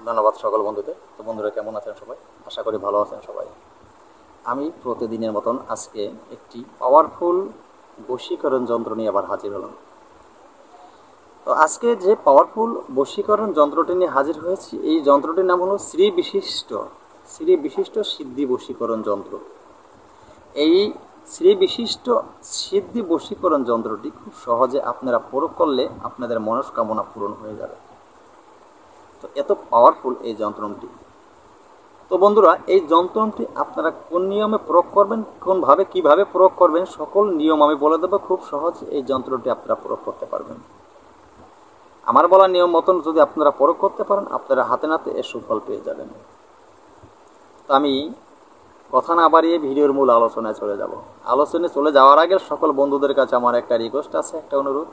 ধন্যবাদ সকল বন্ধুদের। তো বন্ধুরা কেমন আছেন সবাই? আশা করি ভালো আছেন সবাই। আমি প্রতিদিনের মতন আজকে একটি পাওয়ারফুল বশীকরণ যন্ত্র নিয়ে আবার হাজির হলাম। তো আজকে যে পাওয়ারফুল বশীকরণ যন্ত্রটি নিয়ে হাজির হয়েছি, এই যন্ত্রটির নাম হলো শ্রী বিশিষ্ট সিদ্ধি বশীকরণ যন্ত্র। এই শ্রী বিশিষ্ট সিদ্ধি বশীকরণ যন্ত্রটি খুব সহজে আপনারা প্রয়োগ করলে আপনাদের মনস্কামনা পূরণ হয়ে যাবে। তো এত পাওয়ারফুল এই যন্ত্রটি। তো বন্ধুরা, এই যন্ত্রটি আপনারা কোন নিয়মে প্রয়োগ করবেন, কোনভাবে কিভাবে প্রয়োগ করবেন, সকল নিয়ম আমি বলে দেবো। খুব সহজ এই যন্ত্রটি আপনারা প্রয়োগ করতে পারবেন। আমার বলা নিয়ম মতন যদি আপনারা প্রয়োগ করতে পারেন, আপনারা হাতে নাতে এর সুফল পেয়ে যাবেন। তো আমি কথা না বাড়িয়ে ভিডিওর মূল আলোচনায় চলে যাব। আলোচনায় চলে যাওয়ার আগে সকল বন্ধুদের কাছে আমার একটা রিকোয়েস্ট আছে, একটা অনুরোধ।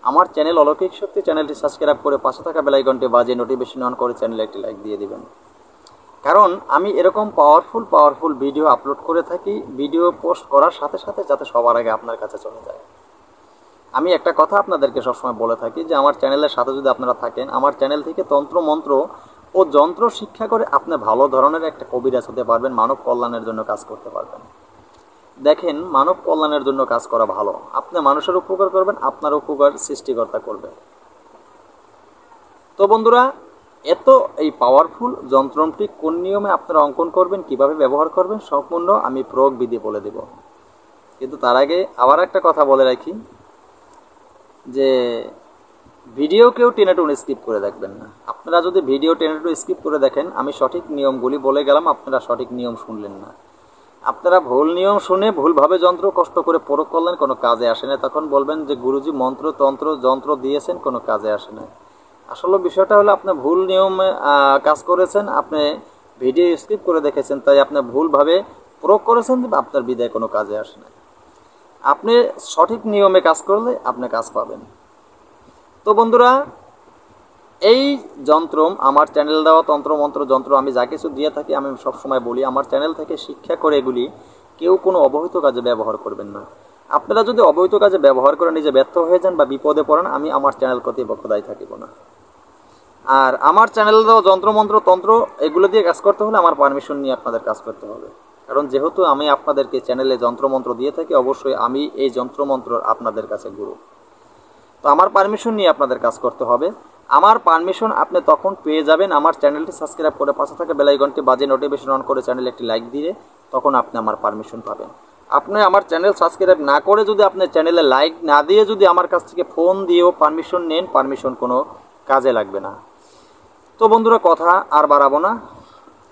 আমার চ্যানেল অলৌকিক শক্তি চ্যানেলটি সাবস্ক্রাইব করে পাশে থাকা বেল আইকনটি বাজিয়ে নোটিফিকেশন অন করে চ্যানেলে একটি লাইক দিয়ে দিবেন। কারণ আমি এরকম পাওয়ারফুল ভিডিও আপলোড করে থাকি, ভিডিও পোস্ট করার সাথে সাথে যাতে সবার আগে আপনার কাছে চলে যায়। আমি একটা কথা আপনাদেরকে সবসময় বলে থাকি যে আমার চ্যানেলের সাথে যদি আপনারা থাকেন, আমার চ্যানেল থেকে তন্ত্র মন্ত্র ও যন্ত্র শিক্ষা করে আপনি ভালো ধরনের একটা কবিরাজ হতে পারবেন, মানব কল্যাণের জন্য কাজ করতে পারবেন। দেখেন, মানব কল্যাণের জন্য কাজ করা ভালো। আপনি মানুষের উপকার করবেন, আপনার উপকার সৃষ্টিকর্তা করবে। তো বন্ধুরা, এই পাওয়ারফুল যন্ত্রটি কোন নিয়মে আপনারা অঙ্কন করবেন, কিভাবে ব্যবহার করবেন, সম্পূর্ণ আমি প্রয়োগ বিধি বলে দেব। কিন্তু তার আগে আবার একটা কথা বলে রাখি যে ভিডিও কেউ টেনে টুনে স্কিপ করে দেখবেন না। আপনারা যদি ভিডিও টেনে টুনে স্কিপ করে দেখেন, আমি সঠিক নিয়মগুলি বলে গেলাম, আপনারা সঠিক নিয়ম শুনলেন না। আপনারা ভুল নিয়ম শুনে ভুলভাবে যন্ত্র কষ্ট করে প্রয়োগ করলেন, কোনো কাজে আসে না। তখন বলবেন যে গুরুজি মন্ত্র তন্ত্র যন্ত্র দিয়েছেন, কোনো কাজে আসে না। আসলে বিষয়টা হলো আপনি ভুল নিয়মে কাজ করেছেন, আপনি ভিডিও স্কিপ করে দেখেছেন, তাই আপনি ভুলভাবে প্রয়োগ করেছেন, আপনার বিদায় কোনো কাজে আসে না। আপনি সঠিক নিয়মে কাজ করলে আপনি কাজ পাবেন। তো বন্ধুরা, এই যন্ত্র আমার চ্যানেল দেওয়া তন্ত্র মন্ত্র যন্ত্র আমি যা কিছু দিয়ে থাকি, আমি সবসময় বলি আমার চ্যানেল থেকে শিক্ষা করে এগুলি কেউ কোনো অবহিত কাজে ব্যবহার করবেন না। আপনারা যদি অবহিত কাজে ব্যবহার করে নিজে ব্যর্থ হয়ে যান বা বিপদে পড়েন, আমি আমার চ্যানেল কর্তৃপক্ষ দায়ী থাকিব না। আর আমার চ্যানেল দেওয়া যন্ত্রমন্ত্র তন্ত্র এগুলো দিয়ে কাজ করতে হলে আমার পারমিশন নিয়ে আপনাদের কাজ করতে হবে। কারণ যেহেতু আমি আপনাদেরকে চ্যানেলে যন্ত্রমন্ত্র দিয়ে থাকি, অবশ্যই আমি এই যন্ত্রমন্ত্র আপনাদের কাছে গুরু। তো আমার পারমিশন নিয়ে আপনাদের কাজ করতে হবে। আমার পারমিশন আপনি তখন পেয়ে যাবেন আমার চ্যানেলটি সাবস্ক্রাইব করে পাশে থাকা বেল আইকনটি বাজিয়ে নোটিফিকেশন অন করে চ্যানেলে একটি লাইক দিয়ে তখন আপনি আমার পারমিশন পাবেন। আপনি আমার চ্যানেল সাবস্ক্রাইব না করে যদি আপনি চ্যানেলে লাইক না দিয়ে যদি আমার কাছ থেকে ফোন দিয়েও পারমিশন নেন, পারমিশন কোনো কাজে লাগবে না। তো বন্ধুরা, কথা আর বাড়াবো না।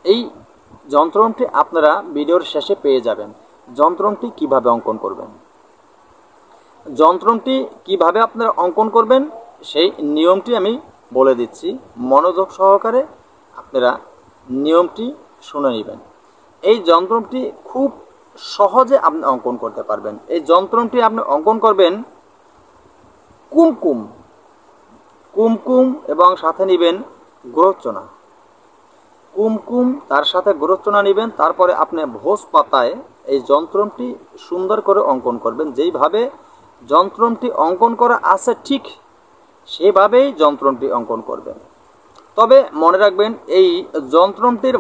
এই যন্ত্রটি আপনারা ভিডিওর শেষে পেয়ে যাবেন। যন্ত্রটি কিভাবে অঙ্কন করবেন, যন্ত্রটি কিভাবে আপনারা অঙ্কন করবেন সেই নিয়মটি আমি বলে দিচ্ছি। মনোযোগ সহকারে আপনারা নিয়মটি শুনে নেবেন। এই যন্ত্রটি খুব সহজে আপনি অঙ্কন করতে পারবেন। এই যন্ত্রটি আপনি অঙ্কন করবেন কুমকুম কুমকুম এবং সাথে নেবেন গ্রহচনা। কুমকুম তার সাথে গ্রহচনা নেবেন। তারপরে আপনি ভোজ পাতায় এই যন্ত্রটি সুন্দর করে অঙ্কন করবেন। যেইভাবে যন্ত্রটি অঙ্কন করা আছে ঠিক সেভাবেই যন্ত্রটি অঙ্কন করবেন। তবে মনে রাখবেন, এই যন্ত্রটির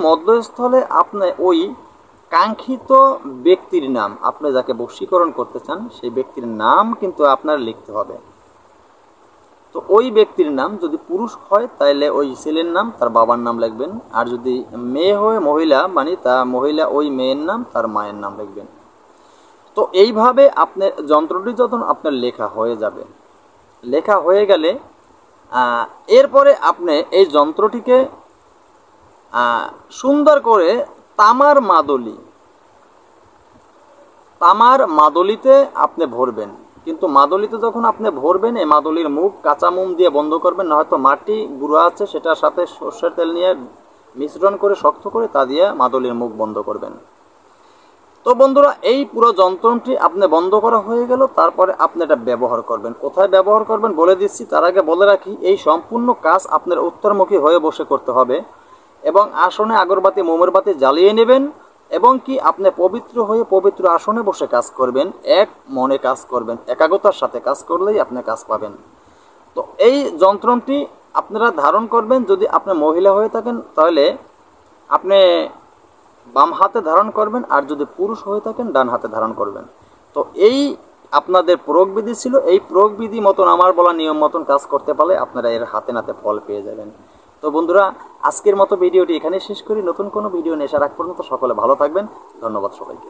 মধ্যস্থলে আপনি ওই কাঙ্ক্ষিত ব্যক্তির নাম, আপনি যাকে বশীকরণ করতে চান সেই ব্যক্তির নাম কিন্তু আপনার লিখতে হবে। তো ওই ব্যক্তির নাম যদি পুরুষ হয় তাহলে ওই ছেলের নাম তার বাবার নাম লিখবেন, আর যদি মেয়ে হয় মহিলা মানে তা মহিলা ওই মেয়ের নাম তার মায়ের নাম লিখবেন। তো এইভাবে আপনার যন্ত্রটি যখন আপনার লেখা হয়ে যাবে, লেখা হয়ে গেলে এরপরে আপনি এই যন্ত্রটিকে সুন্দর করে তামার মাদলিতে আপনি ভরবেন। কিন্তু মাদলিতে যখন আপনি ভরবেন, এই মাদলির মুখ কাঁচা মোম দিয়ে বন্ধ করবেন, না হয়তো মাটি গুঁড়ো আছে সেটার সাথে সর্ষের তেল নিয়ে মিশ্রণ করে শক্ত করে তা দিয়ে মাদলির মুখ বন্ধ করবেন। তো বন্ধুরা, এই পুরো যন্ত্রটি আপনি বন্ধ করা হয়ে গেল। তারপরে আপনি এটা ব্যবহার করবেন। কোথায় ব্যবহার করবেন বলে দিচ্ছি, তার আগে বলে রাখি এই সম্পূর্ণ কাজ আপনার উত্তরমুখী হয়ে বসে করতে হবে এবং আসনে আগরবাতি মোমেরবাতি জ্বালিয়ে নেবেন এবং কি আপনি পবিত্র হয়ে পবিত্র আসনে বসে কাজ করবেন। এক মনে কাজ করবেন, একাগ্রতার সাথে কাজ করলেই আপনি কাজ পাবেন। তো এই যন্ত্রটি আপনারা ধারণ করবেন, যদি আপনি মহিলা হয়ে থাকেন তাহলে আপনি বাম হাতে ধারণ করবেন, আর যদি পুরুষ হয়ে থাকেন ডান হাতে ধারণ করবেন। তো এই আপনাদের প্রয়োগবিধি ছিল। এই প্রয়োগবিধি মতন আমার বলা নিয়ম মতন কাজ করতে পারলে আপনারা এর হাতে নাতে ফল পেয়ে যাবেন। তো বন্ধুরা, আজকের মতো ভিডিওটি এখানেই শেষ করি। নতুন কোনো ভিডিও নিয়ে আসার আগ পর্যন্ত সকলে ভালো থাকবেন। ধন্যবাদ সবাইকে।